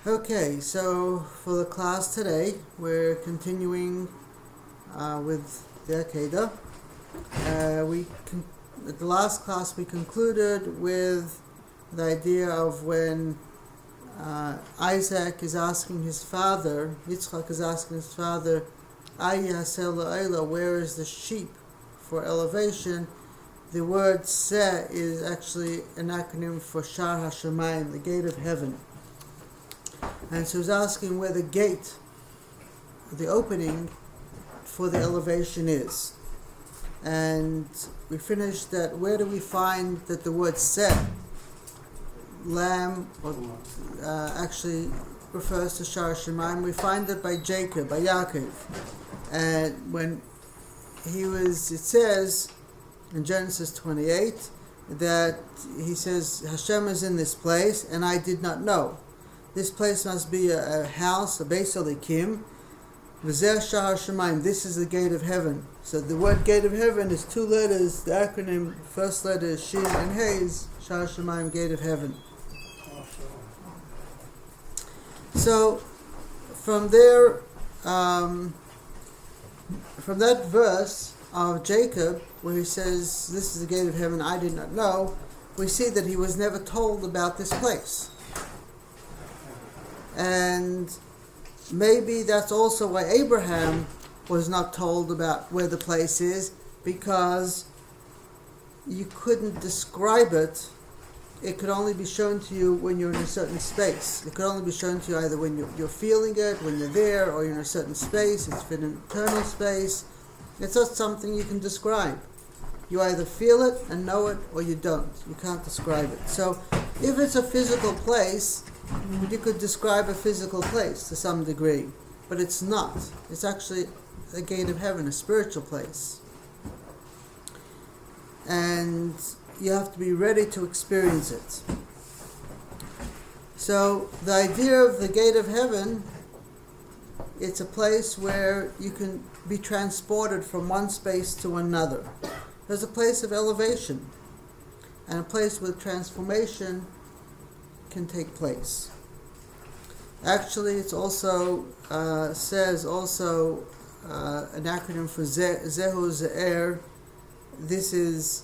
Okay, so for the class today, we're continuing with the Akeida. At the last class we concluded with the idea of when Isaac is asking his father, Yitzchak is asking his father, where is the sheep for elevation? The word Seh is actually an acronym for Shar HaShamayim, the gate of heaven. And so he's asking where the gate, the opening for the elevation is. And we finished that where do we find that the word Seh, lamb, actually refers to Shar HaShamayim. We find it by Jacob, by Yaakov. And when it says in Genesis 28 that he says, Hashem is in this place and I did not know. This place must be a house, a Beis Elikim. V'zeh Shar HaShamayim, this is the gate of heaven. So the word gate of heaven is two letters. The acronym, first letter is Shin and Hey is Shar HaShamayim, gate of heaven. So from there, from that verse of Jacob, where he says, this is the gate of heaven, I did not know, we see that he was never told about this place. And maybe that's also why Abraham was not told about where the place is, because you couldn't describe it. It could only be shown to you when you're in a certain space. It could only be shown to you either when you're feeling it, when you're there, or you're in a certain space. It's an eternal space. It's not something you can describe. You either feel it and know it, or you don't. You can't describe it. So if it's a physical place, you could describe a physical place to some degree, but it's not. It's actually a gate of heaven, a spiritual place. And you have to be ready to experience it. So the idea of the gate of heaven, it's a place where you can be transported from one space to another. There's a place of elevation and a place where transformation can take place. Actually, it's also says also an acronym for Zehu Ze'er. This is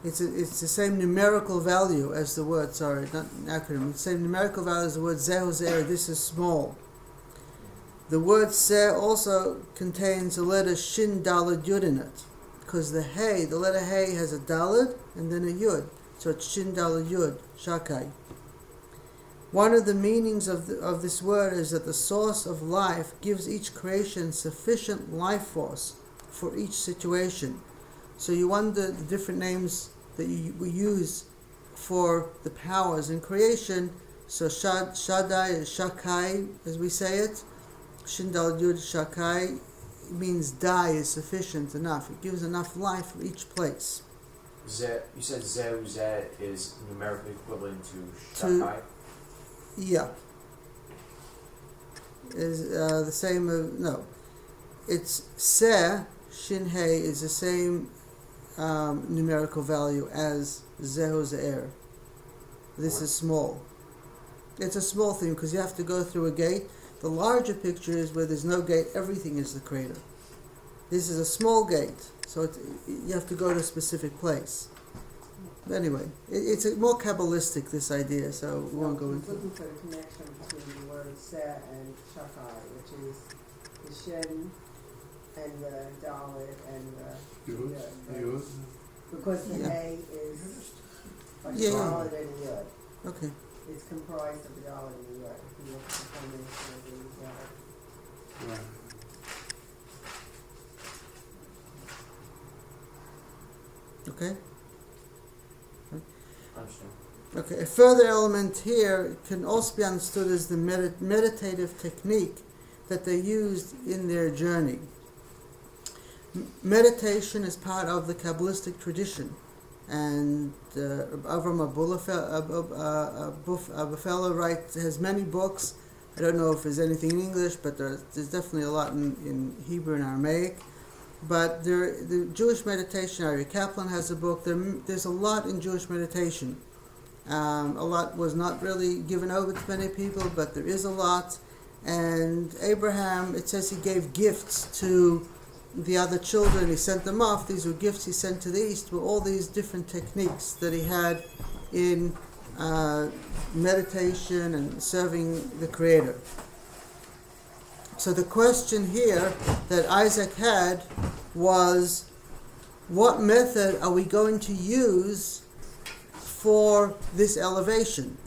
it's the same numerical value as the word. Sorry, not an acronym. It's the same numerical value as the word Zehu Ze'er. This is small. The word Seh also contains the letter Shin Daled Yud in it, because the letter Hey has a Daled and then a Yud. So it's Shin Daled Yud, Shakai. One of the meanings of this word is that the source of life gives each creation sufficient life force for each situation. So you wonder the different names that we use for the powers in creation. So Shaddai is Shakai, as we say it. Shin Daled Yud Shakai means Dai is sufficient enough. It gives enough life for each place. You said Zeh is numerically equivalent to Shakai? Yeah. Is the same no. It's Seh, Shin Hey is the same numerical value as Zehu Ze'er. This is small. It's a small thing because you have to go through a gate. The larger picture is where there's no gate, everything is the crater. This is a small gate, so you have to go to a specific place. But anyway, it's more Kabbalistic, this idea, so we won't go into it. Looking for the connection between the word Seh and Shakai, which is the Shin and the Dalet and the Yud. Because the Hey is like Dalet and Yud. Okay. It's comprised of the Dalet and the Yud. If you look at the formation of the Yud. Right. Okay. Understand. Okay. A further element here can also be understood as the meditative technique that they used in their journey. Meditation is part of the Kabbalistic tradition, and Avram Abufeller has many books. I don't know if there's anything in English, but there's definitely a lot in Hebrew and Aramaic. But the Jewish meditation, Ari Kaplan has a book. There's a lot in Jewish meditation. A lot was not really given over to many people, but there is a lot. And Abraham, it says he gave gifts to the other children. He sent them off. These were gifts he sent to the east, with all these different techniques that he had in meditation and serving the Creator. So the question here that Isaac had was, what method are we going to use for this elevation?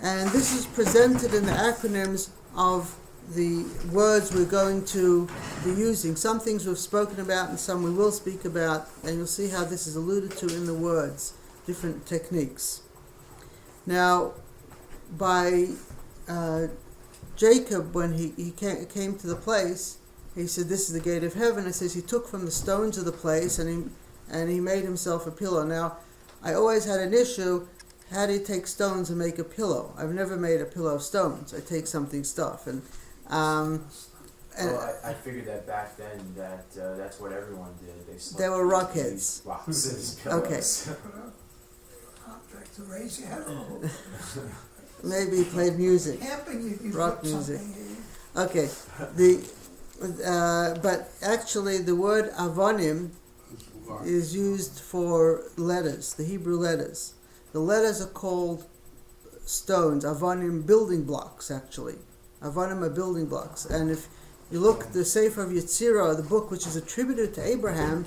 And this is presented in the acronyms of the words we're going to be using. Some things we've spoken about and some we will speak about, and you'll see how this is alluded to in the words, different techniques. Now, by Jacob, when he came to the place, he said, this is the gate of heaven. It says he took from the stones of the place and he made himself a pillow. Now, I always had an issue, how do you take stones and make a pillow? I've never made a pillow of stones. I take something stuff. I figured that back then that's what everyone did. They were rockheads. Rocks as pillows. Okay. Object to raise your head. Maybe he played music. Camping, you Rock put music. something in. Okay. But actually the word avonim is used for letters, the Hebrew letters. The letters are called stones, avonim, building blocks actually. Avonim are building blocks. And if you look, the Sefer of Yetzirah, the book which is attributed to Abraham,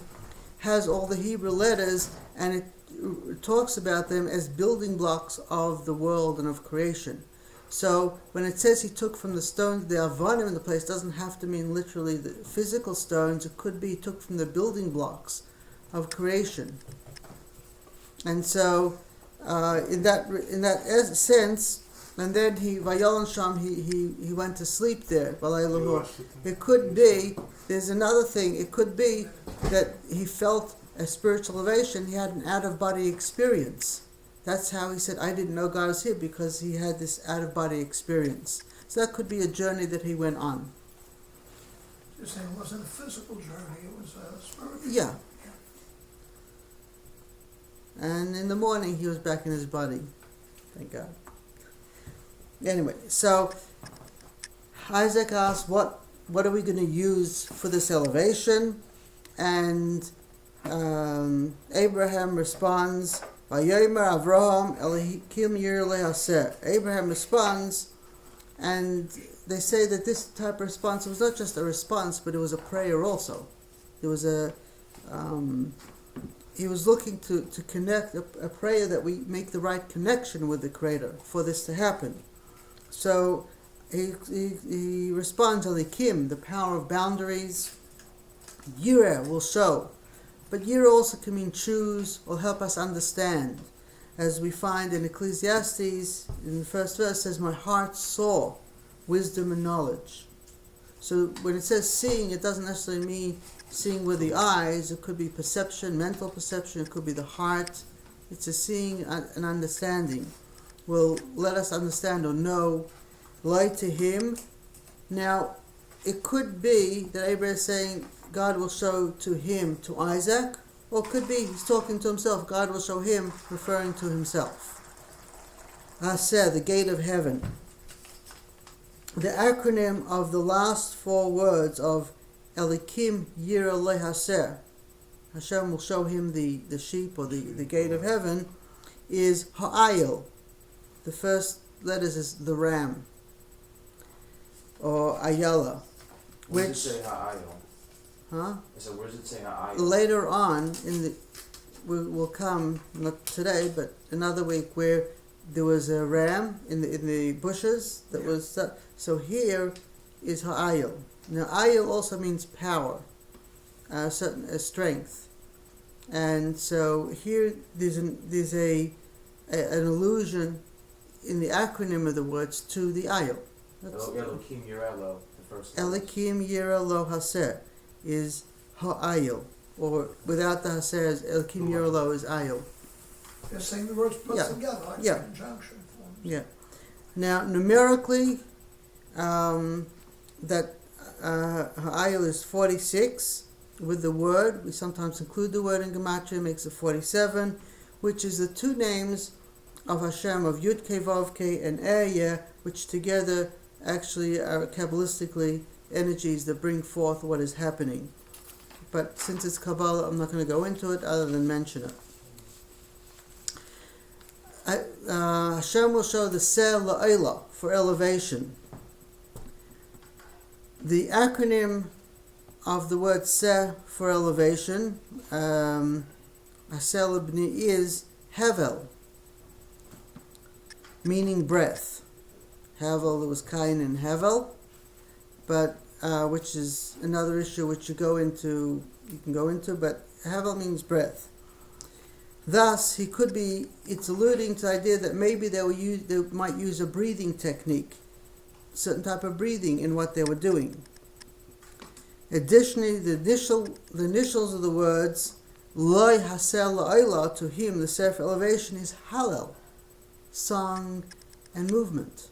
has all the Hebrew letters, and it talks about them as building blocks of the world and of creation. So when it says he took from the stones, the avonim in the place, doesn't have to mean literally the physical stones. It could be he took from the building blocks of creation. And so in that sense, and then he Vayolan Sham, he went to sleep there. It could be, there's another thing, it could be that he felt a spiritual elevation, he had an out-of-body experience. That's how he said, I didn't know God was here, because he had this out-of-body experience. So that could be a journey that he went on. You're saying it wasn't a physical journey, it was a spiritual. Yeah. And in the morning he was back in his body. Thank God. Anyway, so Isaac asked, what are we going to use for this elevation? And Abraham responds, Vayomer Avraham Elokim Yir Le'aseh. Abraham responds, and they say that this type of response was not just a response, but it was a prayer also. It was he was looking to connect, a prayer that we make the right connection with the Creator for this to happen. So he responds, Elokim, the power of boundaries. Yireh will show. But Yireh also can mean choose or help us understand. As we find in Ecclesiastes, in the first verse, says, my heart saw wisdom and knowledge. So when it says seeing, it doesn't necessarily mean seeing with the eyes. It could be perception, mental perception. It could be the heart. It's a seeing and understanding. Will let us understand or know, light to him. Now, it could be that Abraham is saying God will show to him, to Isaac, or it could be he's talking to himself. God will show him, referring to himself. Aseh, the gate of heaven. The acronym of the last four words of Elokim Yireh Le'aseh, Hashem will show him the sheep or the gate of heaven, is Ha'ayil. The first letters is the ram, or Ayala. Where does it say Ha'ayil? Huh? So where does it say Ha'ayil? Later on, will come, not today, but another week, where there was a ram in the bushes that was. So here is Ha'ayil. Now Ayil also means power, certain strength, and so here there's an allusion in the acronym of the words to the Ayil. Elokim Yireh Lo, the first. Elokim Yireh Lo Haseh is Ha'ayil, or without the Haseh, is Elokim Yireh Lo is Ayil. They're saying the words put together, like yeah. conjunction forms. Yeah. Now, numerically, that Ha'ayil is 46 with the word. We sometimes include the word in Gematria, makes it 47. which is the two names of Hashem, of Yud Kei Vav Kei and Ehyeh, which together actually are Kabbalistically energies that bring forth what is happening. But since it's Kabbalah, I'm not going to go into it other than mention it. Hashem will show the Seh La'ila, for elevation. The acronym of the word Seh for elevation, Hasel Ibni, is Hevel, meaning breath. Hevel, there was Kain and Hevel, but which is another issue which you can go into, but Hevel means breath. Thus, it's alluding to the idea that maybe they might use a breathing technique, certain type of breathing in what they were doing. Additionally, the initials of the words Loi Hasel La'ila, to him, the Sefer elevation, is Hallel, song and movement.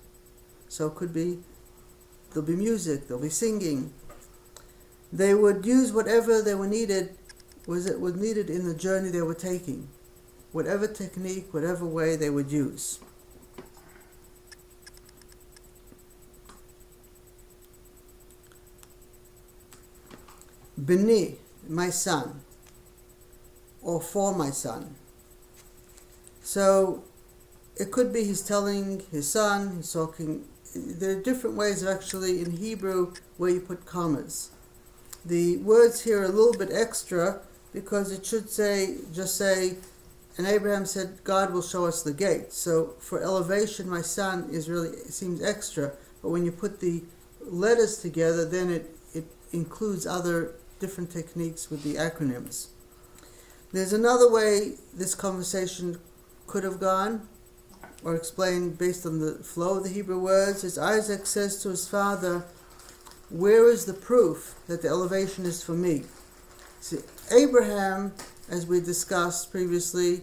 So it could be, there'll be music, there'll be singing. They would use whatever they were needed, was needed in the journey they were taking. Whatever technique, whatever way they would use. B'ni, my son, or for my son. So it could be he's telling his son, he's talking. There are different ways of actually in Hebrew where you put commas. The words here are a little bit extra because it should just say, and Abraham said, God will show us the gate. So for elevation, my son, it seems extra, but when you put the letters together, then it includes other different techniques with the acronyms. There's another way this conversation could have gone, or explained based on the flow of the Hebrew words, is Isaac says to his father, where is the proof that the elevation is for me? See, Abraham, as we discussed previously,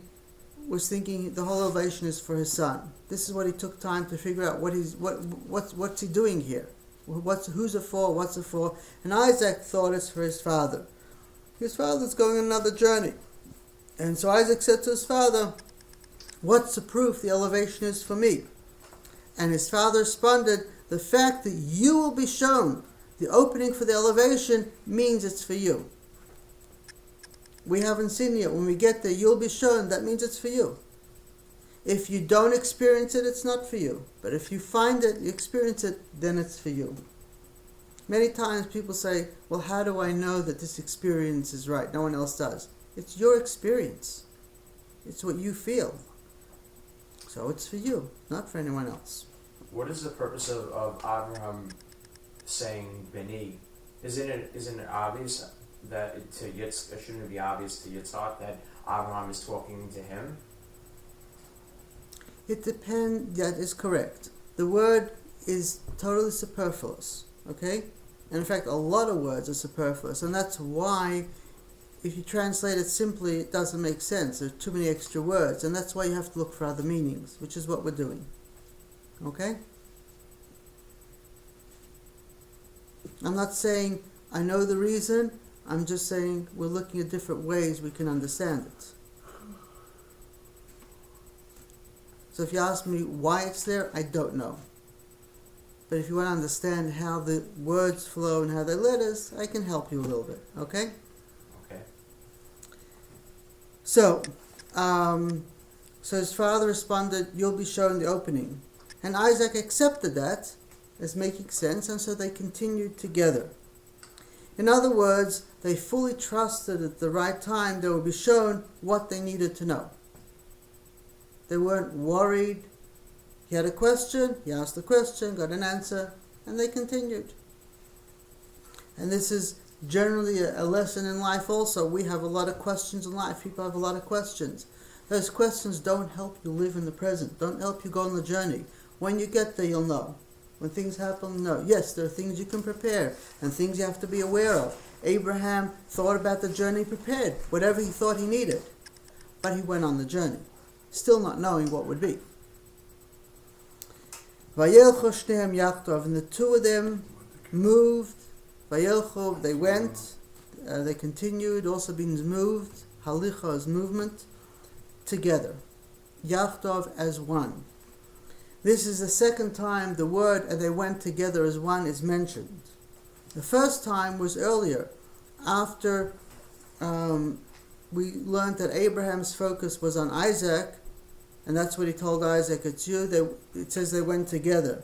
was thinking the whole elevation is for his son. This is what he took time to figure out what's he doing here. Who's it for? What's it for? And Isaac thought it's for his father. His father's going on another journey. And so Isaac said to his father, what's the proof the elevation is for me? And his father responded, the fact that you will be shown the opening for the elevation means it's for you. We haven't seen it yet. When we get there, you'll be shown. That means it's for you. If you don't experience it, it's not for you. But if you find it, you experience it, then it's for you. Many times people say, well, how do I know that this experience is right? No one else does. It's your experience. It's what you feel. So it's for you, not for anyone else. What is the purpose of Abraham saying Beni? Isn't it obvious that it shouldn't be obvious to Yitzhak that Abraham is talking to him? It depends. That is correct. The word is totally superfluous. Okay, and in fact, a lot of words are superfluous, and that's why, if you translate it simply, it doesn't make sense. There are too many extra words, and that's why you have to look for other meanings, which is what we're doing. Okay? I'm not saying I know the reason. I'm just saying we're looking at different ways we can understand it. So if you ask me why it's there, I don't know. But if you want to understand how the words flow and how they're letters, I can help you a little bit. Okay? Okay. So his father responded, you'll be shown the opening. And Isaac accepted that as making sense, and so they continued together. In other words, they fully trusted at the right time they would be shown what they needed to know. They weren't worried. He had a question, he asked the question, got an answer, and they continued. And this is generally a lesson in life also. We have a lot of questions in life. People have a lot of questions. Those questions don't help you live in the present, don't help you go on the journey. When you get there, you'll know. When things happen, no. Yes, there are things you can prepare and things you have to be aware of. Abraham thought about the journey, prepared whatever he thought he needed. But he went on the journey, still not knowing what would be. Vayelchu shnehem yachdav, and the two of them moved. Vayelchu, they went, they continued, also means moved. Halicha is movement. together. Yachtov as one. This is the second time the word "and they went together as one" is mentioned. The first time was earlier, after we learned that Abraham's focus was on Isaac, and that's what he told Isaac, it's you. It says they went together.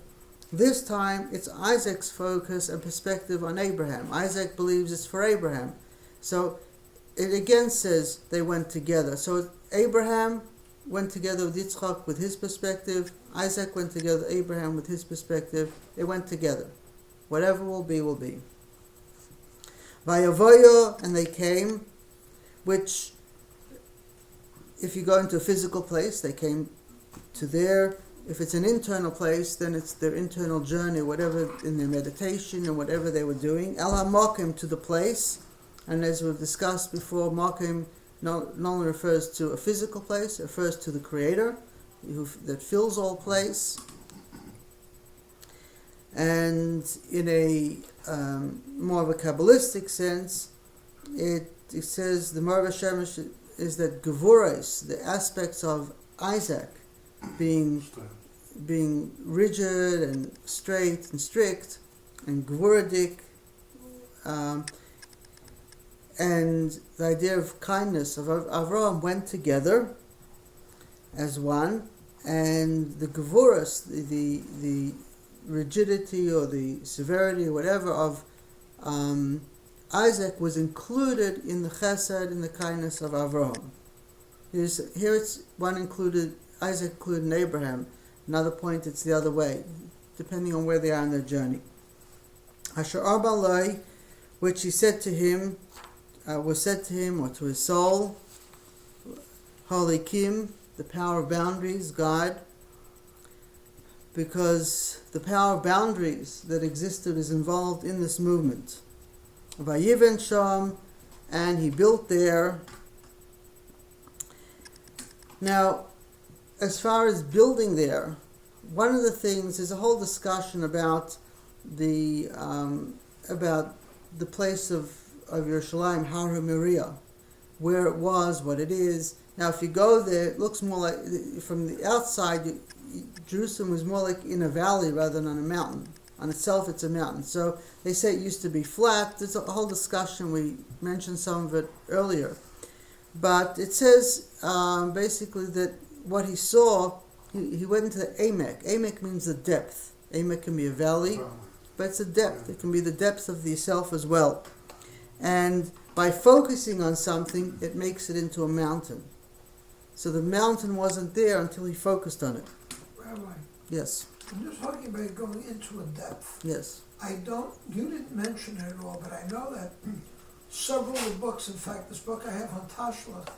This time it's Isaac's focus and perspective on Abraham. Isaac believes it's for Abraham. So it again says they went together. So Abraham went together with Yitzchak with his perspective. Isaac went together with Abraham with his perspective. They went together. Whatever will be, will be. Vayavoyo, and they came, which, if you go into a physical place, they came to there. If it's an internal place, then it's their internal journey, whatever in their meditation and whatever they were doing. El HaMokim, to the place. And as we've discussed before, Mokim not only refers to a physical place, it refers to the Creator that fills all place. And in a more of a Kabbalistic sense, it says the Marav Shemesh is that Gevuros, the aspects of Isaac, being rigid and straight and strict, and Gvuradik, and the idea of kindness of Avraham went together as one, and the Gevuros, the rigidity or the severity or whatever of Isaac was included in the chesed, in the kindness of Avraham. Here it's one included, Isaac included in Abraham. Another point, it's the other way, depending on where they are in their journey. Asher Arbalai, which he said to him, was said to him or to his soul, Holy Kim, the power of boundaries, God, because the power of boundaries that existed is involved in this movement. Vayiven Sham, and he built there. Now, as far as building there, one of the things is a whole discussion about the place of Yerushalayim, Har HaMoriah, where it was, what it is. Now, if you go there, it looks more like, from the outside, Jerusalem was more like in a valley rather than on a mountain. On itself, it's a mountain. So they say it used to be flat. There's a whole discussion. We mentioned some of it earlier. But it says basically that what he saw, he went into the Emek. Emek means the depth. Emek can be a valley, but it's a depth. It can be the depth of the self as well. And by focusing on something, it makes it into a mountain. So the mountain wasn't there until he focused on it. Rabbi, Yes. I'm just talking about going into a depth. Yes. You didn't mention it at all, but I know that several of the books, in fact, this book I have on Tashlach,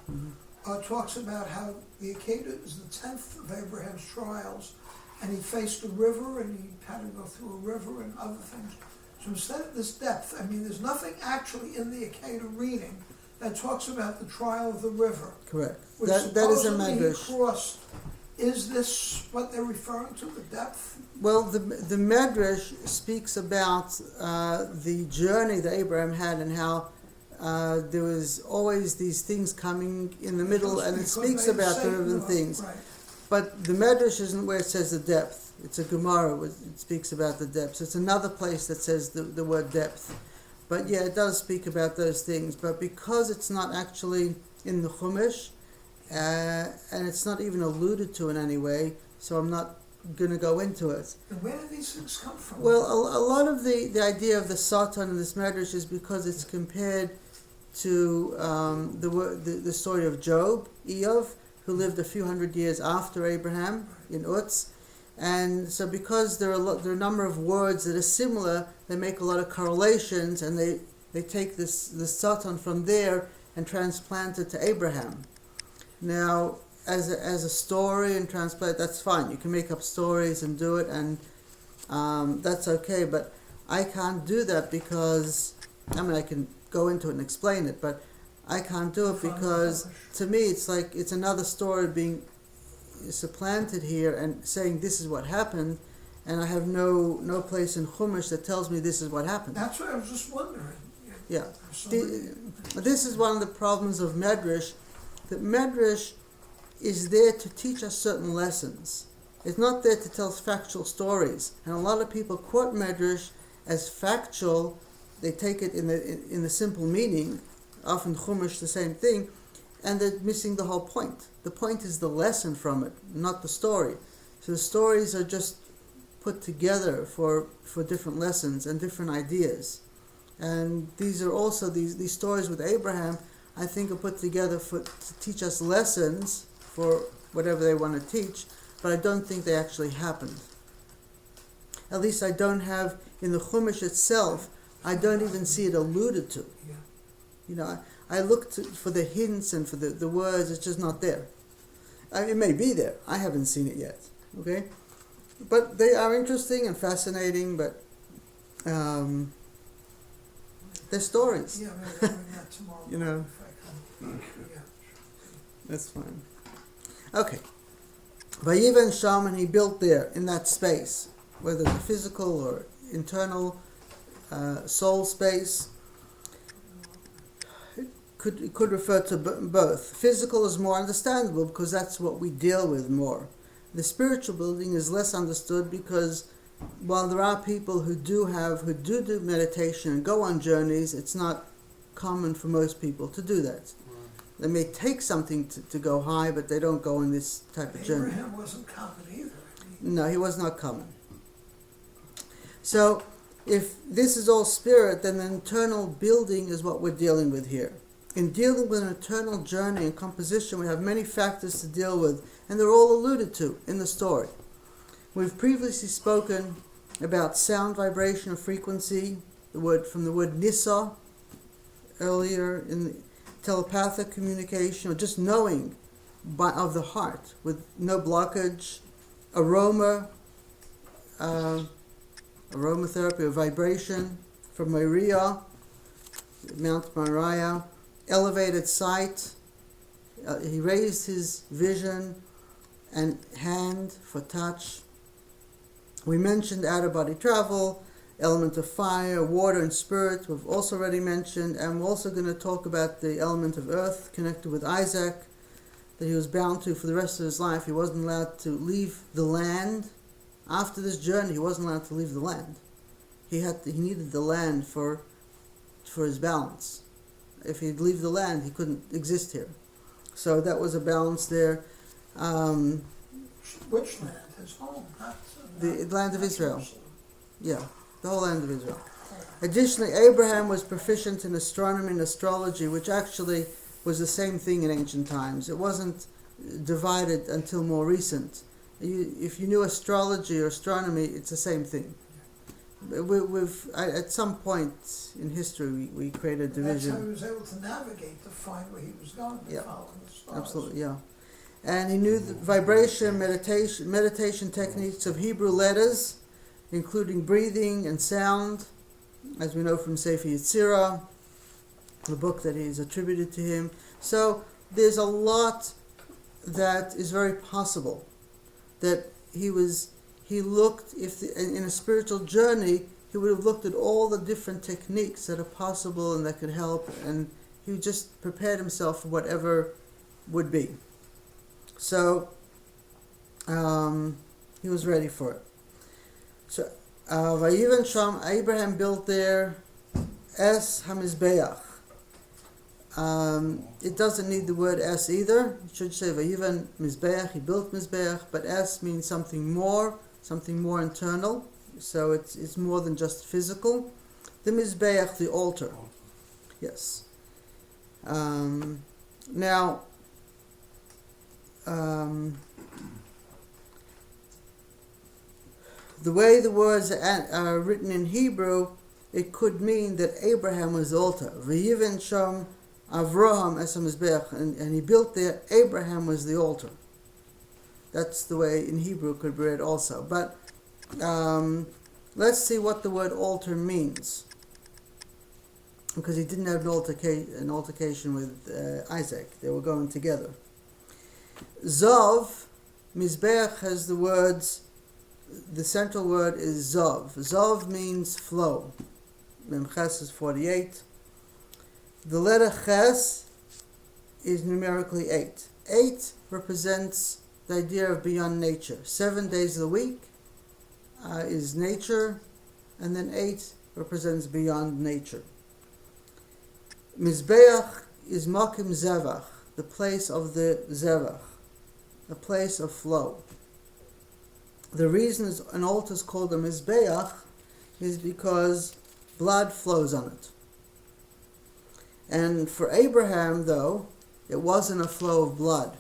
talks about how the Akeida is the 10th of Abraham's trials, and he faced a river, and he had to go through a river and other things. So instead of this depth, there's nothing actually in the Akeida reading that talks about the trial of the river. Correct. Which That is a supposedly he medrash. crossed. Is this what they're referring to, the depth? Well, the medrash speaks about the journey that Abraham had and how there was always these things coming in the middle, and it speaks about the river and things. Right. But the medrash isn't where it says the depth. It's a Gemara where it speaks about the depths. It's another place that says the word depth. But yeah, it does speak about those things. But because it's not actually in the Chumash, and it's not even alluded to in any way, so I'm not going to go into it. And where do these things come from? Well, a lot of the idea of the Satan in this medrash is because it's compared to the story of Job, Eov, who lived a few hundred years after Abraham in Uz. And so because there are a number of words that are similar, they make a lot of correlations, and they take this Satan from there and transplant it to Abraham. Now, as a story and transplant, that's fine. You can make up stories and do it, and that's okay. But I can't do that because, I can go into it and explain it, but I can't do it because to me it's like it's another story being supplanted here and saying this is what happened, and I have no place in Chumash that tells me this is what happened. That's what I was just wondering. Yeah. This is one of the problems of Medrash, that Medrash is there to teach us certain lessons. It's not there to tell factual stories. And a lot of people quote Medrash as factual. They take it in the simple meaning, often Chumash the same thing, and they're missing the whole point. The point is the lesson from it, not the story. So the stories are just put together for different lessons and different ideas. And these are also, these stories with Abraham, I think, are put together to teach us lessons for whatever they want to teach, but I don't think they actually happened. At least I don't have, in the Chumash itself, I don't even see it alluded to. Yeah. You know, I looked for the hints and for the words, it's just not there. It may be there, I haven't seen it yet, okay? But they are interesting and fascinating, but they're stories. Yeah, maybe doing that tomorrow. You know. If I can. Yeah. That's fine. Okay. Vayivan Sham, and he built there, in that space, whether it's physical or internal soul space. It could refer to both. Physical is more understandable because that's what we deal with more. The spiritual building is less understood because while there are people who do meditation and go on journeys, it's not common for most people to do that. They may take something to go high, but they don't go on this type of journey. Abraham wasn't common either. No, he was not common. So, if this is all spirit, then the internal building is what we're dealing with here. In dealing with an eternal journey and composition, we have many factors to deal with, and they're all alluded to in the story. We've previously spoken about sound, vibration, or frequency, from the word nisa, earlier in the telepathic communication, or just knowing of the heart, with no blockage, aromatherapy or vibration from Moriah, Mount Moriah, elevated sight. He raised his vision and hand for touch. We mentioned out-of-body travel, element of fire, water, and spirit. We've also already mentioned, and we're also going to talk about the element of earth connected with Isaac, that he was bound to for the rest of his life. He wasn't allowed to leave the land. After this journey, he wasn't allowed to leave the land. He needed the land for his balance. If he'd leave the land, he couldn't exist here. So that was a balance there. Which land? His home, The land of Israel. Yeah, the whole land of Israel. Additionally, Abraham was proficient in astronomy and astrology, which actually was the same thing in ancient times. It wasn't divided until more recent. If you knew astrology or astronomy, it's the same thing. At some point in history, we created a division. That's how he was able to navigate to find where he was going, to follow the stars. Absolutely, yeah. And he knew the vibration, meditation techniques of Hebrew letters, including breathing and sound, as we know from Sefer Yetzirah, the book that is attributed to him. So there's a lot that is very possible that he looked, in a spiritual journey, he would have looked at all the different techniques that are possible and that could help, and he just prepared himself for whatever would be. So he was ready for it. So Vayivan Sham, Abraham built there Es HaMizbeach. It doesn't need the word Es either. It should say Vayivan Mizbeach, he built Mizbeach, but Es means something more internal. So it's more than just physical. The Mizbeach, the altar. Yes. Now, the way the words are written in Hebrew, it could mean that Abraham was the altar. Vayivan Sham Avraham es HaMizbeach, and he built there. Abraham was the altar. That's the way in Hebrew it could be read also. But let's see what the word altar means, because he didn't have an altercation with Isaac. They were going together. Zov, Mizbeach has the words, the central word is Zov. Zov means flow. Memches is 48. The letter Ches is numerically 8. 8 represents the idea of beyond nature. 7 days of the week is nature, and then 8 represents beyond nature. Mizbeach is Makim Zevach, the place of the Zevach, the place of flow. The reason an altar is called a Mizbeach is because blood flows on it. And for Abraham, though, it wasn't a flow of blood.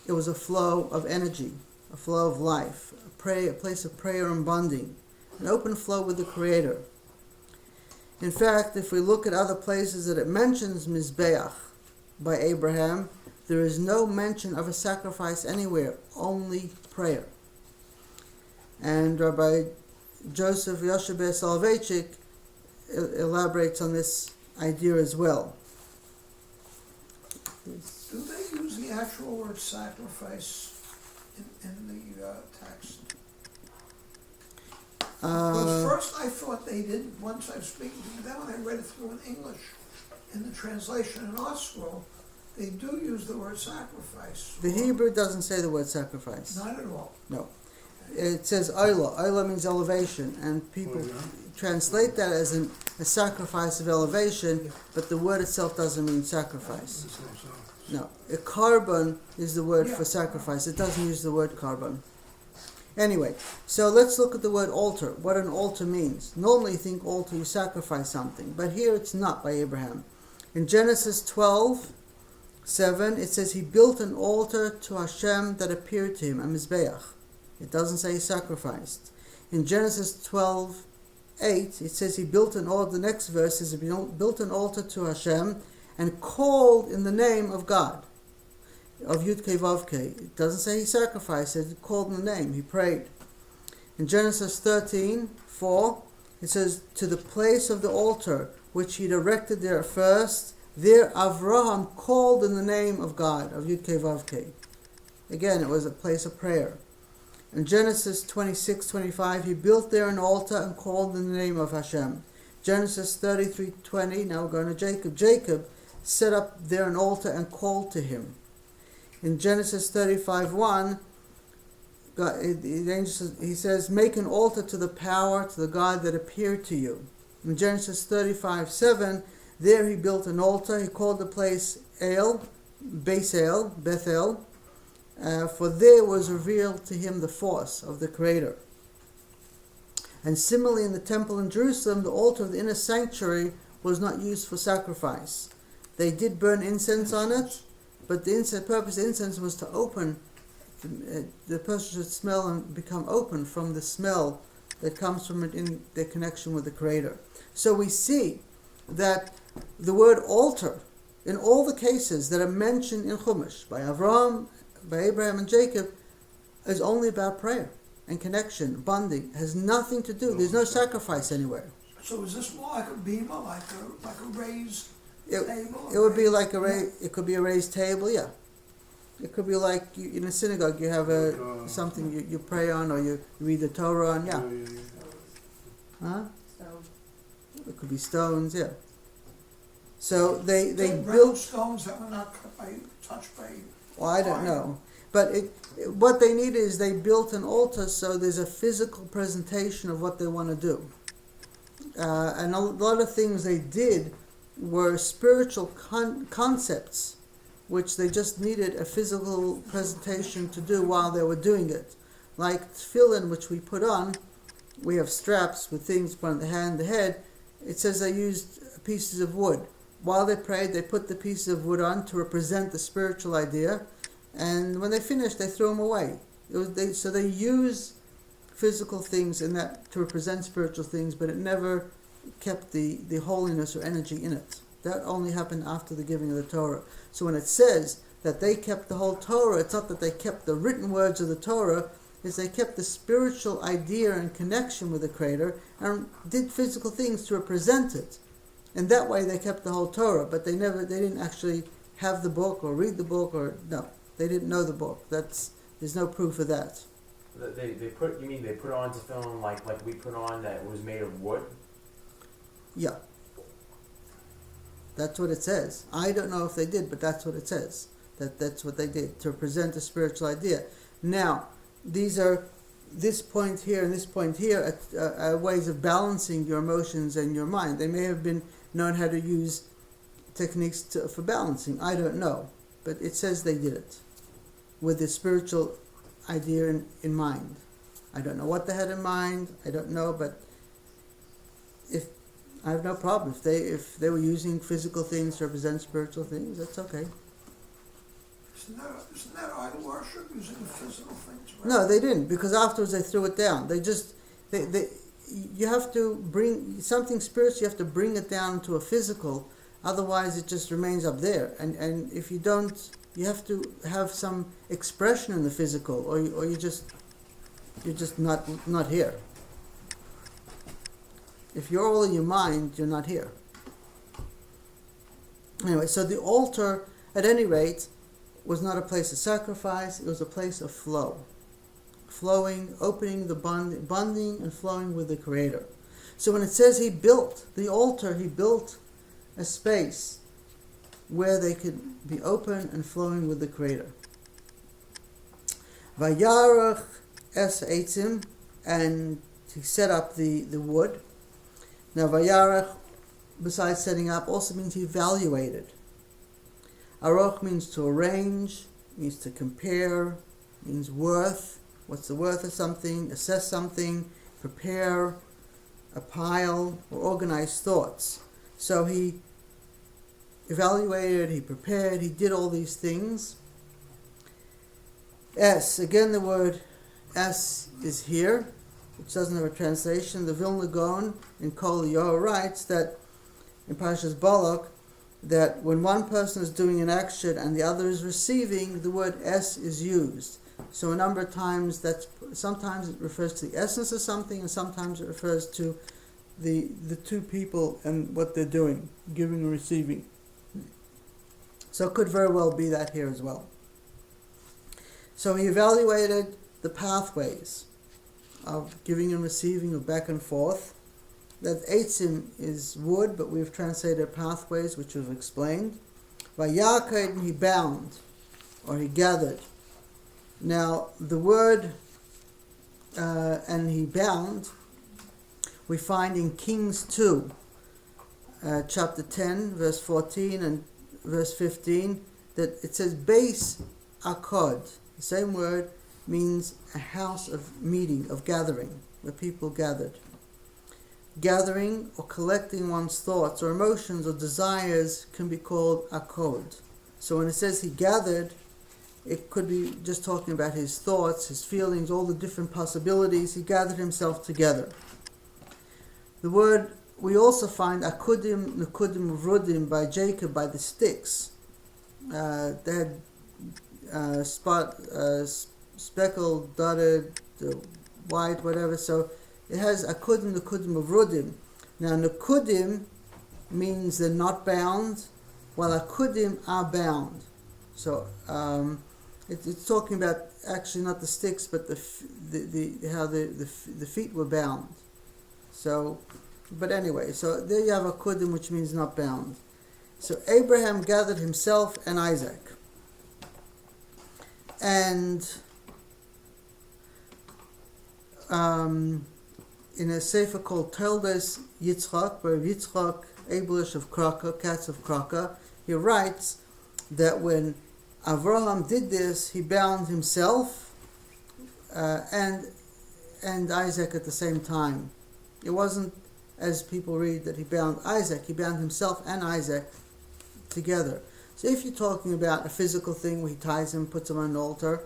It was a flow of energy, a flow of life, a place of prayer and bonding, an open flow with the Creator. In fact, if we look at other places that it mentions Mizbeach by Abraham, there is no mention of a sacrifice anywhere, only prayer. And Rabbi Joseph Yoshebe Soloveitchik elaborates on this idea as well. Do they use the actual word sacrifice in the text? Because first I thought they didn't. Once I was speaking to them, when I read it through in English, in the translation in our scroll, they do use the word sacrifice. The Hebrew doesn't say the word sacrifice. Not at all. No. It says Oila. Oila means elevation, and people translate that as a sacrifice of elevation, but the word itself doesn't mean sacrifice. No. A carbon is the word for sacrifice. It doesn't use the word carbon. Anyway, so let's look at the word altar, what an altar means. Normally you think altar, you sacrifice something, but here it's not by Abraham. In Genesis 12:7, it says he built an altar to Hashem that appeared to him, a Mizbeach. It doesn't say he sacrificed. In Genesis 12:8, it says he built an altar. The next verse is he built an altar to Hashem and called in the name of God, of Yud-Kei Vav-Kei. It doesn't say he sacrificed, it called in the name, he prayed. In Genesis 13:4, it says, to the place of the altar which he'd erected there first, there Avraham called in the name of God, of Yud-Kei Vav-Kei. Again, it was a place of prayer. In Genesis 26:25, he built there an altar and called in the name of Hashem. Genesis 33:20, now we're going to Jacob. Jacob set up there an altar and called to him. In Genesis 35:1, he says, make an altar to the power, to the God that appeared to you. In Genesis 35:7, there he built an altar. He called the place El, Bethel, for there was revealed to him the force of the Creator. And similarly in the temple in Jerusalem, the altar of the inner sanctuary was not used for sacrifice. They did burn incense on it, but the purpose of incense was to open, the person should smell and become open from the smell that comes from it in their connection with the Creator. So we see that the word altar, in all the cases that are mentioned in Chumash, by Avraham, by Abraham and Jacob, is only about prayer and connection, bonding. It has nothing to do, there's no sacrifice anywhere. So is this more like a bima, like a raised table? It would be like it could be a raised table, yeah. It could be like in a synagogue, you have something you pray on, or you read the Torah on, yeah. Huh? It could be stones, yeah. So they built stones that were not touched by. Well, I don't know. But what they need is they built an altar, so there's a physical presentation of what they want to do. And a lot of things they did were spiritual concepts, which they just needed a physical presentation to do while they were doing it. Like tefillin, which we put on, we have straps with things put on the hand, the head. It says they used pieces of wood. While they prayed, they put the pieces of wood on to represent the spiritual idea, and when they finished, they threw them away. So they use physical things in that to represent spiritual things, but it never kept the holiness or energy in it. That only happened after the giving of the Torah. So when it says that they kept the whole Torah, it's not that they kept the written words of the Torah, it's they kept the spiritual idea and connection with the Creator and did physical things to represent it. And that way they kept the whole Torah, but they didn't actually have the book or read the book, or no, they didn't know the book. There's no proof of that. They put on to film like we put on that was made of wood? Yeah. That's what it says. I don't know if they did, but that's what it says. That's what they did, to present a spiritual idea. Now, this point here and this point here are ways of balancing your emotions and your mind. They may have been known how to use techniques for balancing. I don't know. But it says they did it with the spiritual idea in mind. I don't know what they had in mind. I don't know, but I have no problem if they were using physical things to represent spiritual things. That's okay. Isn't that idol worship, using the physical things? Right? No, they didn't, because afterwards they threw it down. You have to bring something spiritual. You have to bring it down to a physical. Otherwise, it just remains up there. And if you don't, you have to have some expression in the physical, or you're just not here. If you're all in your mind, you're not here. Anyway, so the altar, at any rate, was not a place of sacrifice. It was a place of flow. Flowing, opening the bonding and flowing with the Creator. So when it says he built the altar, he built a space where they could be open and flowing with the Creator. Vayarach es eitzim, and he set up the wood. Now Vayarach, besides setting up, also means he evaluated. Aroch means to arrange, means to compare, means worth. What's the worth of something? Assess something, prepare, a pile, or organize thoughts. So he evaluated, he prepared, he did all these things. S, again the word S is here, which doesn't have a translation. The Vilna Gaon in Kol Yoh writes that in Parshas Balak, that when one person is doing an action and the other is receiving, the word S is used. So a number of times sometimes it refers to the essence of something, and sometimes it refers to the two people and what they're doing, giving and receiving. So it could very well be that here as well. So he evaluated the pathways of giving and receiving, of back and forth. That eitzim is wood, but we've translated pathways, which we've explained. Vayaked, he bound, or he gathered. Now, the word and he bound, we find in Kings 2, chapter 10, verse 14 and verse 15, that it says, Beis Akod, the same word, means a house of meeting, of gathering, where people gathered. Gathering or collecting one's thoughts or emotions or desires can be called akod. So when it says he gathered, it could be just talking about his thoughts, his feelings, all the different possibilities. He gathered himself together. The word, we also find akudim, nukudim, vrudim by Jacob, by the sticks. They had speckled, dotted, white, whatever. So it has akudim, nukudim, vrudim. Now nukudim means they're not bound, while akudim are bound. So it's talking about actually not the sticks, but how the feet were bound. So, but anyway, so there you have akudim, which means not bound. So Abraham gathered himself and Isaac, and in a sefer called Toldos Yitzchak, where Yitzchak, Abelish of Kraka, Katz of Kraka, he writes that when Avraham did this, he bound himself and Isaac at the same time. It wasn't, as people read, that he bound Isaac. He bound himself and Isaac together. So if you're talking about a physical thing where he ties him, puts him on an altar,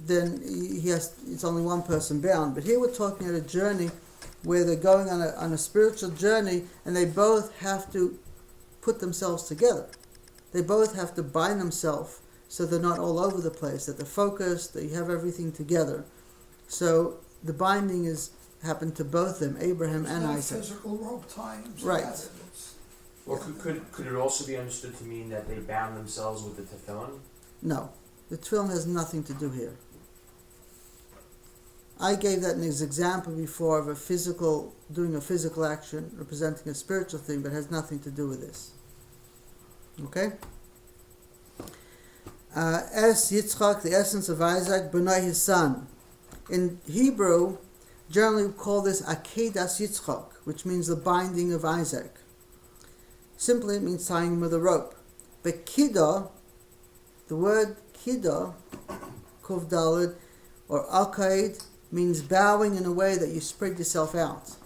then it's only one person bound. But here we're talking about a journey where they're going on a spiritual journey, and they both have to put themselves together. They both have to bind themselves so they're not all over the place, that they're focused, that you have everything together. So the binding happened to both them, Abraham and Isaac. Physical rope tying. Right. Or could it also be understood to mean that they bound themselves with the tefillin? No. The tefillin has nothing to do here. I gave that as an example before of doing a physical action, representing a spiritual thing, but has nothing to do with this. Okay? Es Yitzchak, the essence of Isaac, Benai, his son. In Hebrew, generally we call this Akeida7, which means the binding of Isaac. Simply it means tying him with a rope. But Kida, the word Kida, Kuf Dalid, or Akaid, means bowing in a way that you spread yourself out.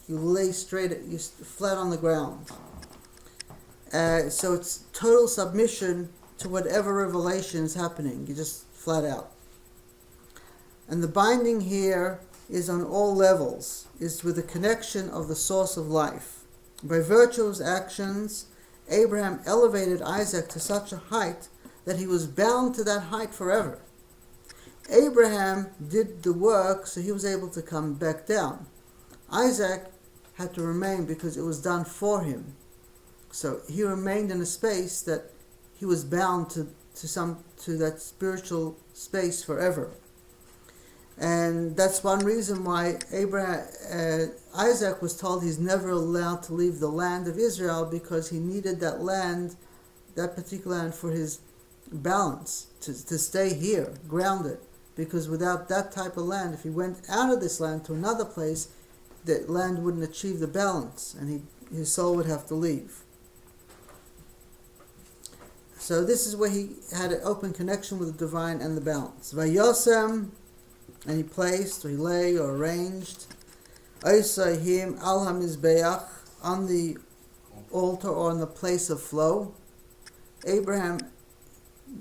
You lay straight, you flat on the ground. So it's total submission to whatever revelation is happening. You just flat out. And the binding here is on all levels, is with the connection of the source of life. By virtue of his actions, Abraham elevated Isaac to such a height that he was bound to that height forever. Abraham did the work, so he was able to come back down. Isaac had to remain because it was done for him. So he remained in a space that he was bound to that spiritual space forever. And that's one reason why Isaac was told he's never allowed to leave the land of Israel, because he needed that land, that particular land, for his balance, to stay here, grounded. Because without that type of land, if he went out of this land to another place, the land wouldn't achieve the balance, and his soul would have to leave. So this is where he had an open connection with the divine and the balance. Vayosem, and he placed, or he lay, or arranged, Oisahim al hamizbeach, on the altar or on the place of flow. Abraham,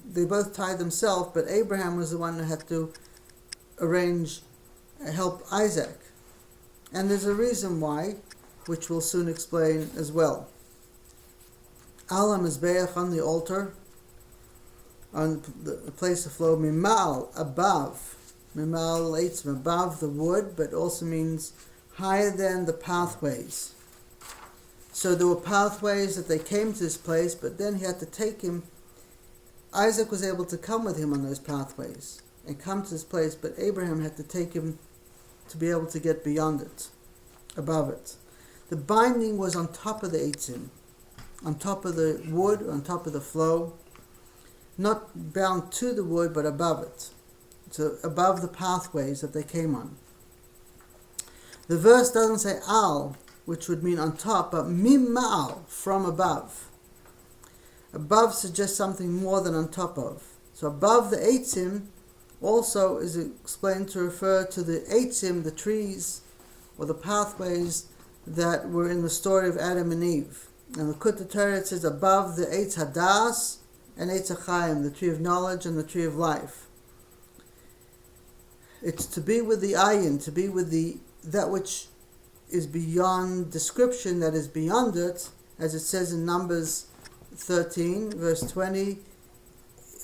they both tied themselves, but Abraham was the one who had to help Isaac. And there's a reason why, which we'll soon explain as well. Al hamizbeach, on the altar, on the place of flow, mimal, above, mimal eitzim, above the wood, but also means higher than the pathways. So there were pathways that they came to this place, but then he had to take him. Isaac was able to come with him on those pathways and come to this place, but Abraham had to take him to be able to get beyond it, above it. The binding was on top of the eitzim, on top of the wood, on top of the flow, not bound to the wood, but above it. So above the pathways that they came on. The verse doesn't say al, which would mean on top, but mim'al, from above. Above suggests something more than on top of. So above the eitzim also is explained to refer to the eitzim, the trees, or the pathways that were in the story of Adam and Eve. And the Kutta Torah says above the Eitz Hadas and Eitz HaChaim, the tree of knowledge and the tree of life. It's to be with the ayin, to be with that which is beyond description, that is beyond it, as it says in Numbers 13, verse 20.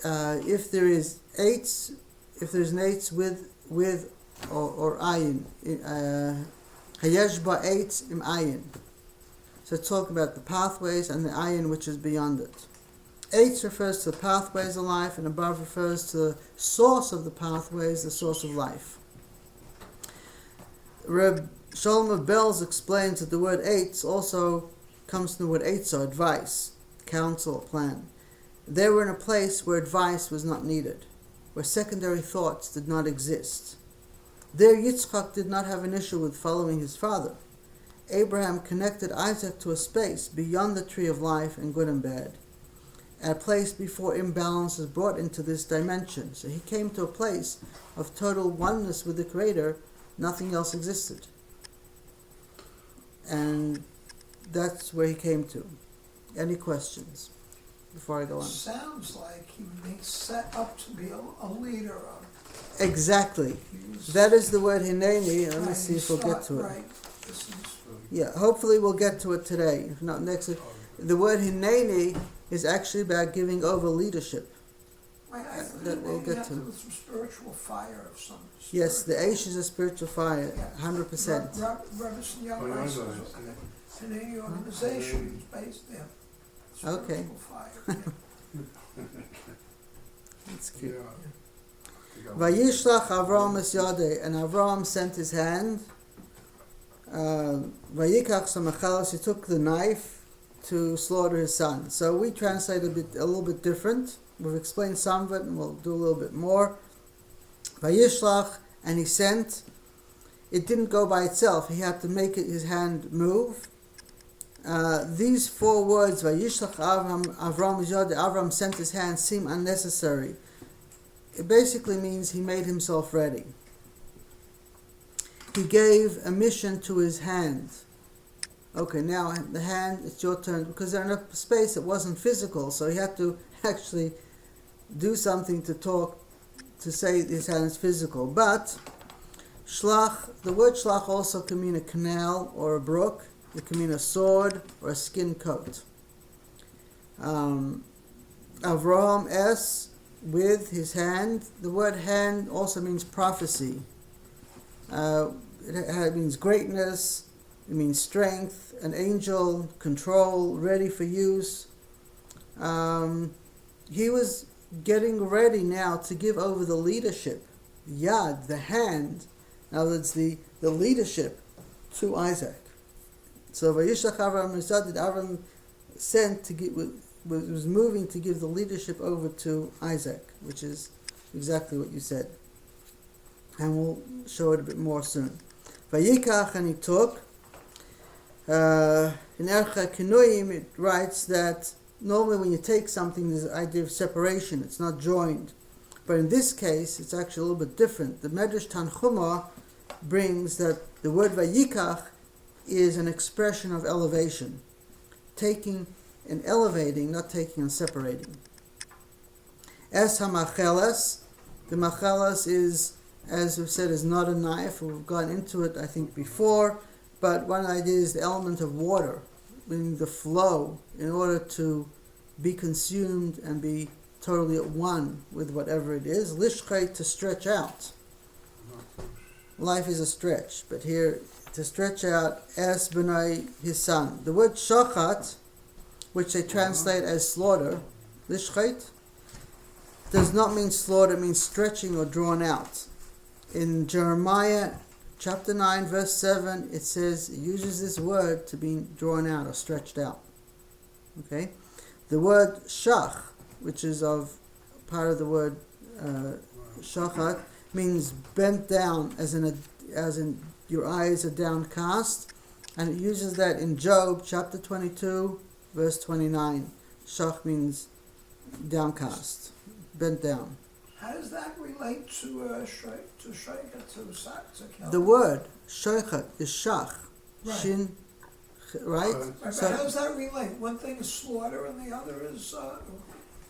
If there's an eitz with or ayin, hayesh ba eitz im ayin. So talk about the pathways and the ayin which is beyond it. Eitz refers to the pathways of life, and above refers to the source of the pathways, the source of life. Reb Shalom of Belz explains that the word eitz also comes from the word eitzah, advice, counsel, plan. They were in a place where advice was not needed, where secondary thoughts did not exist. There Yitzchak did not have an issue with following his father. Abraham connected Isaac to a space beyond the tree of life and good and bad, at a place before imbalance is brought into this dimension. So he came to a place of total oneness with the Creator. Nothing else existed. And that's where he came to. Any questions before I go on? Sounds like he was being set up to be a leader. Exactly. That is the word hineni. Let me see if we'll get to it. Right. Yeah, hopefully we'll get to it today. If not next week. The word hineni is actually about giving over leadership. Right, that we'll get to. Some spiritual fire of some sort. Yes, the Aish is a spiritual fire, Yeah. 100%. Robertson Young Rice and any organization is based there. Okay. Spiritual fire. Yeah. That's cute. Vayishlach Avram es yadeh, and Avram sent his hand. Vayikach samachalos, he took the knife, to slaughter his son. So we translate a little bit different. We've explained some of it, and we'll do a little bit more. Vayishlach, and he sent. It didn't go by itself. He had to make his hand move. These 4 words, Vayishlach Avram Yod, Avram sent his hand, seem unnecessary. It basically means he made himself ready. He gave a mission to his hand. Okay, now the hand, it's your turn, because they're in a space that wasn't physical, so he had to actually do something to talk, to say his hand is physical. But shlach, the word shlach also can mean a canal or a brook. It can mean a sword or a skin coat. Avraham S, with his hand. The word hand also means prophecy. It means greatness, it means strength, an angel, control, ready for use. He was getting ready now to give over the leadership, yad, the hand, in other words, the leadership, to Isaac. So Vayishlach Avram Yisad, Avram sent to give, was moving to give the leadership over to Isaac, which is exactly what you said. And we'll show it a bit more soon. Vayikach, and he took. In Ercha Kinuyim it writes that normally when you take something there's an idea of separation, it's not joined. But in this case it's actually a little bit different. The Medrash Tanchuma brings that the word Vayikach is an expression of elevation. Taking and elevating, not taking and separating. Es HaMachelas, the Machelas is, as we've said, is not a knife. We've gone into it, I think, before. But one idea is the element of water, meaning the flow, in order to be consumed and be totally at one with whatever it is. Lishchay, to stretch out. Life is a stretch, but here, to stretch out, as Benai, his son. The word shachat, which they translate as slaughter, lishchay, does not mean slaughter, it means stretching or drawn out. In Jeremiah chapter 9 verse 7 it says, it uses this word to be drawn out or stretched out. Okay? The word shach, which is of part of the word shachat, means bent down, as in your eyes are downcast, and it uses that in Job chapter 22 verse 29. Shach means downcast, bent down. How does that relate to Sheikha, to kill? The word Sheikha is Shach, Right. Shin, right? Right, but So, how does that relate? One thing is slaughter and the other is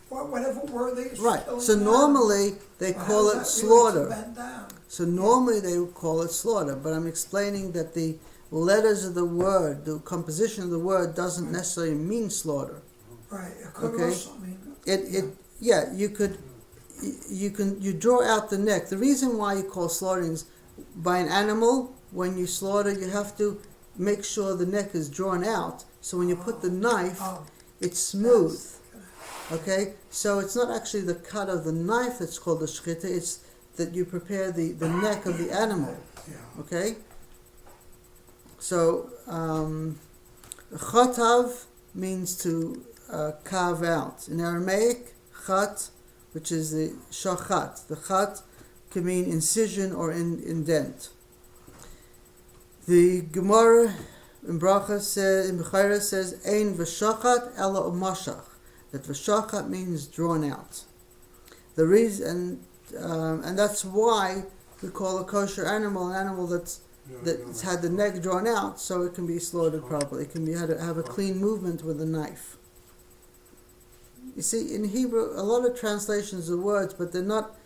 whatever word they use for right. killing So them. normally they Well, call how it does that relate to slaughter. bend down? So normally they would call it slaughter, but I'm explaining that the letters of the word, the composition of the word, doesn't necessarily mean slaughter. Right, it could Okay. also mean... You draw out the neck. The reason why you call slaughtering is by an animal, when you slaughter, you have to make sure the neck is drawn out. So when you put the knife, it's smooth. Okay? So it's not actually the cut of the knife that's called the shchita, it's that you prepare the neck of the animal. Okay? So, chotav means to carve out. In Aramaic, chat, which is the shachat. The chat can mean incision or indent. The Gemara in Bracha says, in Bechayra says, Ein v'shachat ela umashach. That v'shachat means drawn out. The reason, and that's why we call a kosher animal an animal that's had the neck drawn out, so it can be slaughtered properly. It can be have a clean movement with a knife. You see, in Hebrew, a lot of translations of words, but they're not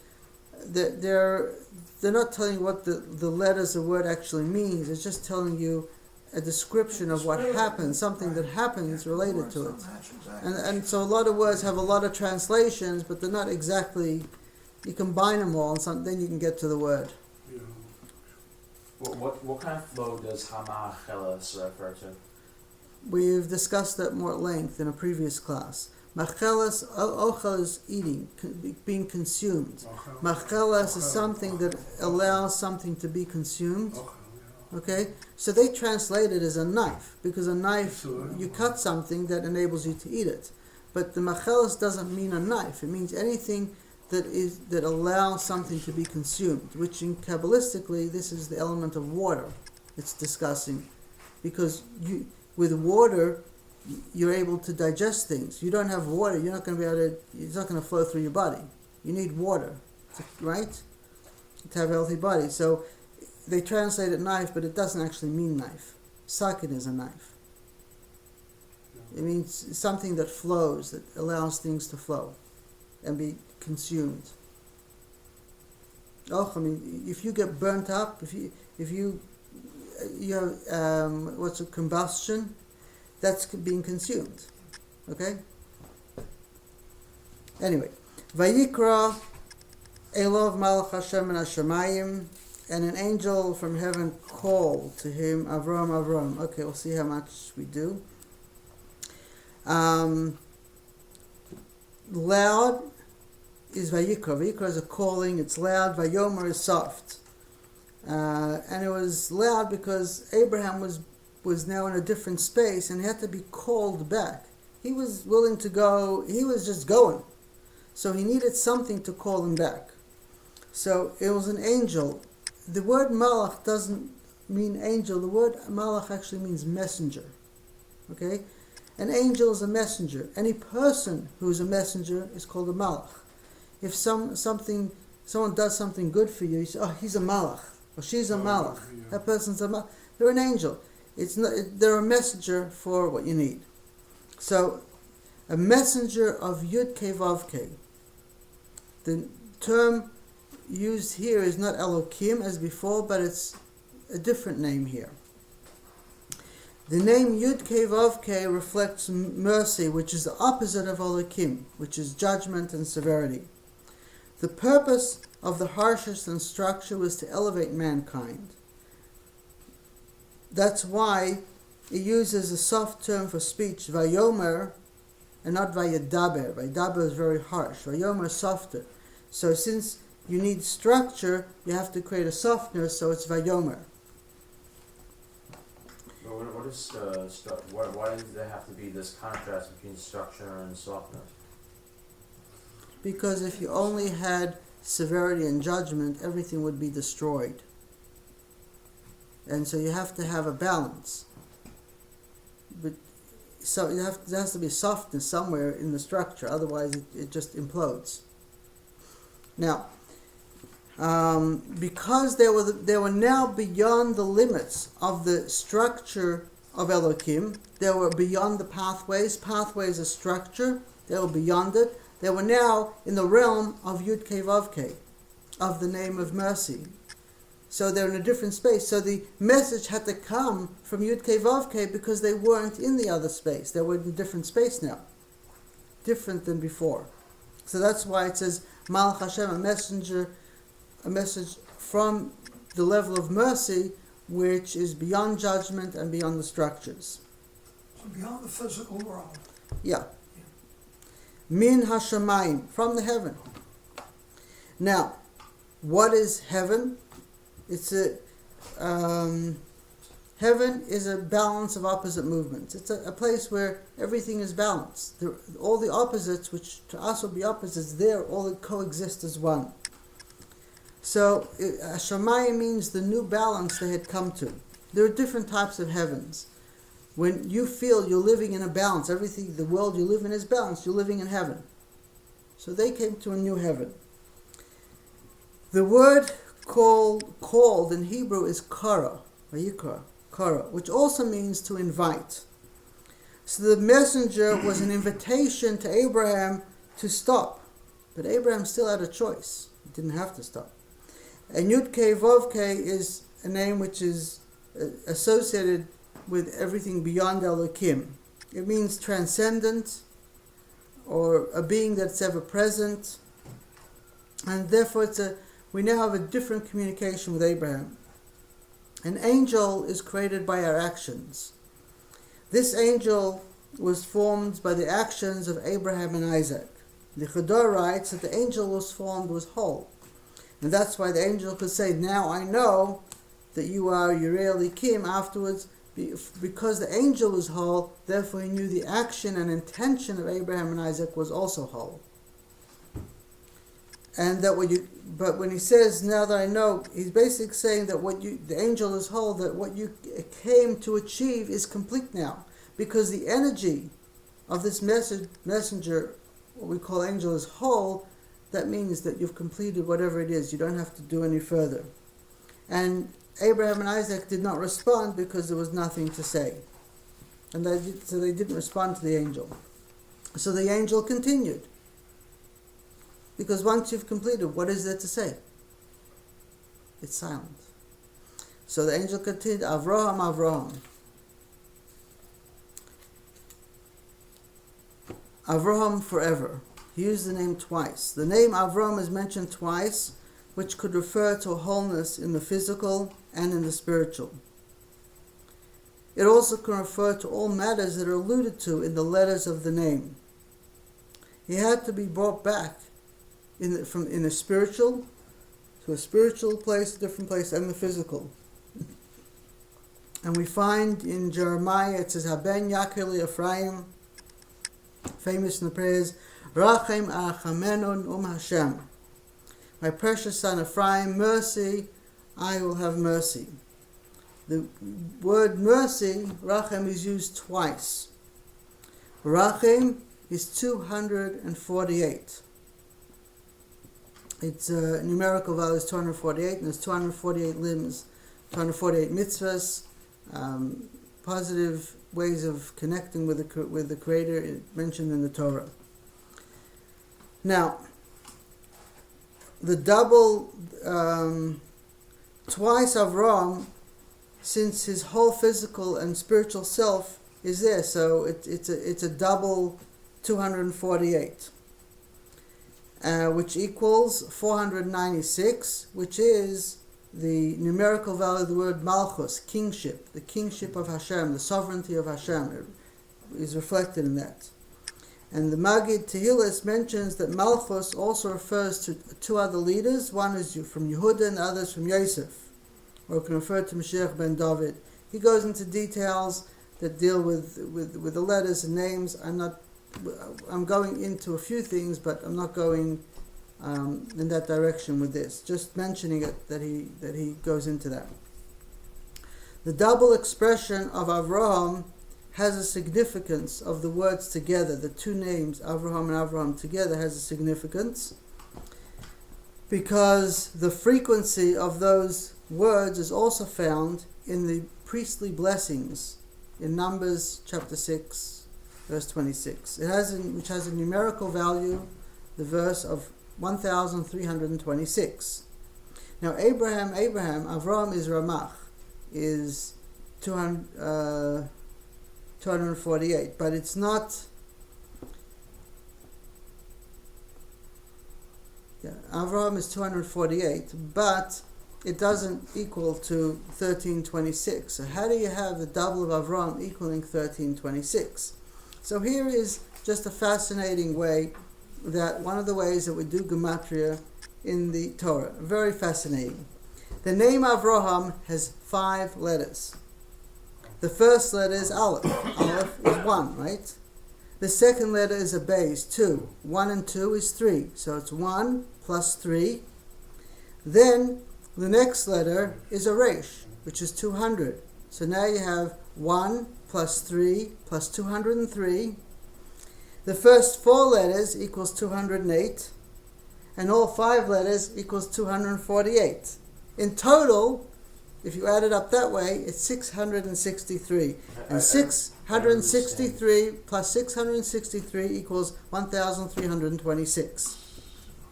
telling you what the letters of word actually means. It's just telling you a description of what happens, something that happens related to it. And so a lot of words have a lot of translations, but they're not exactly. You combine them all, and then you can get to the word. What kind of flow does Hamachelas refer to? We've discussed that more at length in a previous class. Machelas, ochel is eating, being consumed. Machelas is something that allows something to be consumed. Okay, so they translate it as a knife, because a knife, you cut something that enables you to eat it. But the machelis doesn't mean a knife. It means anything that allows something to be consumed, which in Kabbalistically, this is the element of water it's discussing. Because with water, you're able to digest things. You don't have water, you're not going to be able to, it's not going to flow through your body. You need water, right? To have a healthy body. So they translate it knife, but it doesn't actually mean knife. Sakin is a knife. It means something that flows, that allows things to flow and be consumed. Oh, I mean, if you get burnt up, if you have what's a combustion, that's being consumed. Okay. Anyway, Vayikra Elov Malach Hashem and Hashemayim, and an angel from heaven called to him, Avram, Avram. Okay, we'll see how much we do. Loud is Vayikra. Vayikra is a calling, it's loud. Vayomer is soft. And it was loud because Abraham was now in a different space and he had to be called back. He was willing to go, he was just going. So he needed something to call him back. So it was an angel. The word malach doesn't mean angel. The word malach actually means messenger. Okay? An angel is a messenger. Any person who is a messenger is called a malach. If someone does something good for you, you say, oh, he's a malach, or she's a malach. Yeah. That person's a malach. They're an angel. They're a messenger for what you need. So, a messenger of Yud Kei Vav Kei. The term used here is not Elokim as before, but it's a different name here. The name Yud Kei Vav Kei reflects mercy, which is the opposite of Elokim, which is judgment and severity. The purpose of the harshness and structure was to elevate mankind. That's why it uses a soft term for speech, Vayomer, and not Vayadaber. Vayadaber is very harsh. Vayomer is softer. So since you need structure, you have to create a softness, so it's Vayomer. What is why does there have to be this contrast between structure and softness? Because if you only had severity and judgment, everything would be destroyed. And so you have to have a balance. But so there has to be softness somewhere in the structure, otherwise it just implodes. Now, because they were now beyond the limits of the structure of Elokim, they were beyond the pathways. Pathways are structure. They were beyond it. They were now in the realm of Yud Kei Vav Kei, of the name of mercy. So they're in a different space. So the message had to come from Yud Kei Vav Kei because they weren't in the other space. They were in a different space now, different than before. So that's why it says Malach Hashem, a message from the level of mercy, which is beyond judgment and beyond the structures. So beyond the physical world. Yeah. Min hashamayim, from the heaven. Now, what is heaven? It's heaven is a balance of opposite movements. It's a place where everything is balanced. All the opposites, which to us will be opposites, there all coexist as one. So, Hashamayim means the new balance they had come to. There are different types of heavens. When you feel you're living in a balance, everything, the world you live in is balanced, you're living in heaven. So they came to a new heaven. The word called in Hebrew is kara, vayikra, kara, which also means to invite. So the messenger was an invitation to Abraham to stop. But Abraham still had a choice. He didn't have to stop. And Yud Kei Vav Kei is a name which is associated with everything beyond Elokim. It means transcendent, or a being that's ever present, and therefore we now have a different communication with Abraham. An angel is created by our actions. This angel was formed by the actions of Abraham and Isaac. The Chador writes that the angel was whole. And that's why the angel could say, now I know that you are Yirei Elikim afterwards, because the angel was whole, therefore he knew the action and intention of Abraham and Isaac was also whole. And that but when he says, now that I know, he's basically saying that the angel is whole, that what you came to achieve is complete now. Because the energy of this messenger, what we call angel, is whole. That means that you've completed whatever it is. You don't have to do any further. And Abraham and Isaac did not respond because there was nothing to say. And so they didn't respond to the angel. So the angel continued. Because once you've completed, what is there to say? It's silent. So the angel continued, Avraham, Avraham. Avraham forever. He used the name twice. The name Avraham is mentioned twice, which could refer to a wholeness in the physical and in the spiritual. It also can refer to all matters that are alluded to in the letters of the name. He had to be brought back in a spiritual to a spiritual place, a different place, and the physical. And we find in Jeremiah, it says, Haben Yakir Ephraim, famous in the prayers, Rachem Achamenon Hashem. My precious son Ephraim, mercy, I will have mercy. The word mercy, Rachem, is used twice. Rachem is 248. Its numerical value is 248, and there's 248 limbs, 248 mitzvahs, positive ways of connecting with the Creator mentioned in the Torah. Now, the double, twice Avram, since his whole physical and spiritual self is there, so it's a double 248. Which equals 496, which is the numerical value of the word Malchus, kingship, the kingship of Hashem, the sovereignty of Hashem is reflected in that. And the Magid Tehillis mentions that Malchus also refers to two other leaders. One is from Yehuda and the other is from Yosef, or can refer to Mashiach ben David. He goes into details that deal with the letters and names. I'm going into a few things, but I'm not going in that direction with this. Just mentioning it that he goes into that. The double expression of Avraham has a significance of the words together. The two names, Avraham and Avraham, together has a significance because the frequency of those words is also found in the priestly blessings in Numbers chapter 6, verse 26. Which has a numerical value, the verse of 1326. Now Avraham is Ramach, is 248, but it's not. Avraham is 248, but it doesn't equal to 1326. So how do you have the double of Avraham equaling 1326? So here is just a fascinating way, that one of the ways that we do gematria in the Torah. Very fascinating. The name Avraham has 5 letters. The first letter is Aleph. Aleph is 1, right? The second letter is a base, 2. 1 and 2 is 3. So it's 1 plus 3. Then the next letter is a Resh, which is 200. So now you have 1 plus 3 plus 203. The first 4 letters equals 208. And all 5 letters equals 248. In total, if you add it up that way, it's 663. And 663 plus 663 equals 1,326.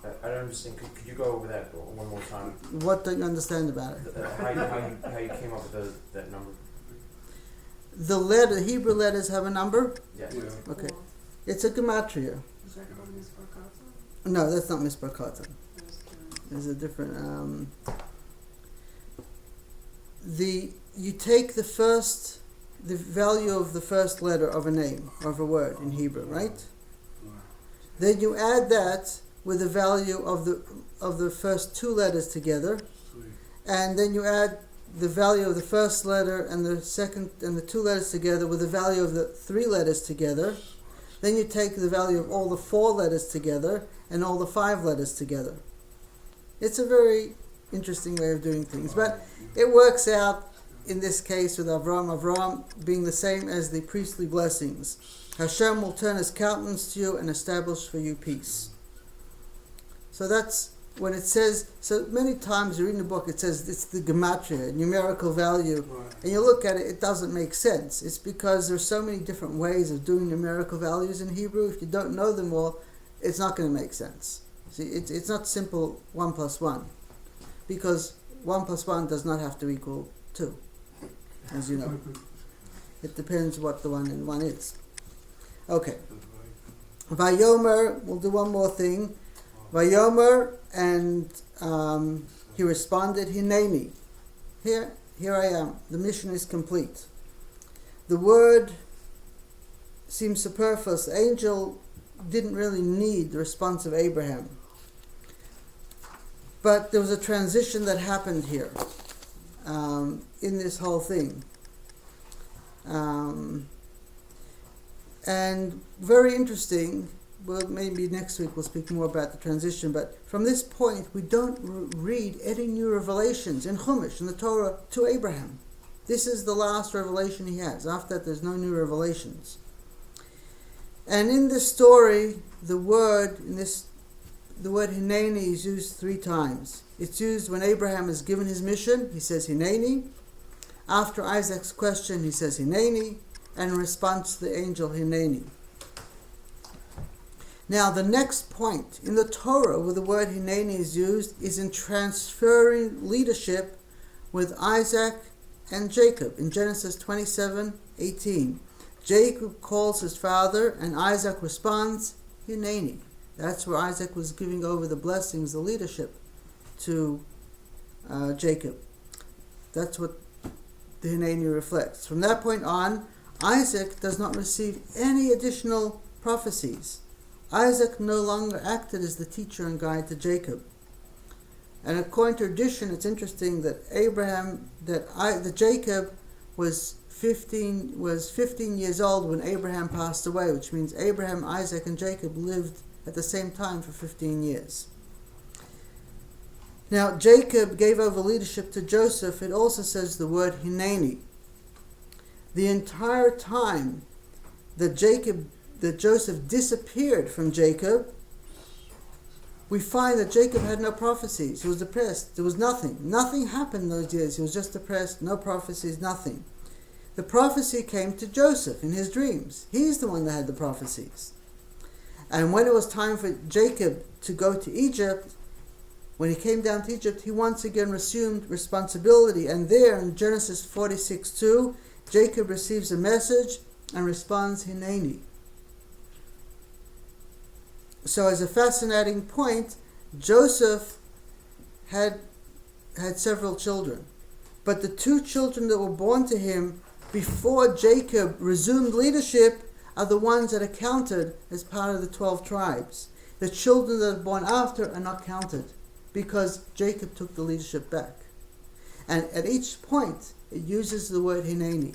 I don't understand. Could you go over that one more time? What don't you understand about it? How you came up with that number? The Hebrew letters have a number? Yes. Yeah. Okay. It's a gematria. Is that on Mispar Kata? No, that's not Mispar Kata. There's a different... you take the value of the first letter of a name, of a word in Hebrew, right? Then you add that with the value of the first 2 letters together, and then you add the value of the first letter and the second and the two letters together with the value of the three letters together. Then you take the value of all the four letters together and all the five letters together. It's a very interesting way of doing things, but it works out in this case with Avram being the same as the priestly blessings. Hashem will turn his countenance to you and establish for you peace. So that's when it says, so many times you read in the book, it says it's the gematria, numerical value, and you look at it, it doesn't make sense. It's because there's so many different ways of doing numerical values in Hebrew. If you don't know them all, it's not going to make sense. See, it's not simple 1 plus 1, because 1 plus 1 does not have to equal 2, as you know. It depends what the 1 and 1 is. Okay. Vayomer, we'll do one more thing. Vayomer, and he responded, Hineni. Here I am. The mission is complete. The word seems superfluous. The angel didn't really need the response of Abraham. But there was a transition that happened here in this whole thing. And very interesting. Well, maybe next week we'll speak more about the transition, but from this point we don't read any new revelations in Chumash, in the Torah, to Abraham. This is the last revelation he has. After that there's no new revelations. And in this story, the word Hineni is used 3 times. It's used when Abraham is given his mission, he says Hineni. After Isaac's question, he says Hineni, and in response to the angel, Hineni. Now, the next point in the Torah where the word Hineni is used is in transferring leadership with Isaac and Jacob in Genesis 27:18. Jacob calls his father and Isaac responds, Hineni. That's where Isaac was giving over the blessings, the leadership to Jacob. That's what the Hineni reflects. From that point on, Isaac does not receive any additional prophecies. Isaac no longer acted as the teacher and guide to Jacob. And according to tradition, it's interesting that Jacob was 15 years old when Abraham passed away, which means Abraham, Isaac, and Jacob lived at the same time for 15 years. Now, Jacob gave over leadership to Joseph. It also says the word Hineni. The entire time that Joseph disappeared from Jacob, we find that Jacob had no prophecies. He was depressed. There was nothing. Nothing happened in those years. He was just depressed, no prophecies, nothing. The prophecy came to Joseph in his dreams. He's the one that had the prophecies. And when it was time for Jacob to go to Egypt, when he came down to Egypt, he once again assumed responsibility. And there in Genesis 46:2, Jacob receives a message and responds, Hineni. So as a fascinating point, Joseph had several children. But the 2 children that were born to him before Jacob resumed leadership are the ones that are counted as part of the 12 tribes. The children that are born after are not counted because Jacob took the leadership back. And at each point, it uses the word Hineni.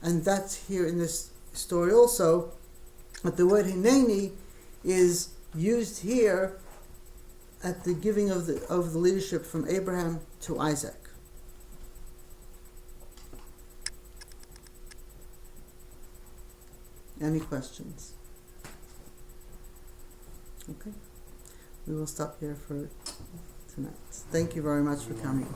And that's here in this story also. But the word Hineni is used here at the giving of the leadership from Abraham to Isaac. Any questions? Okay. We will stop here for tonight. Thank you very much for coming.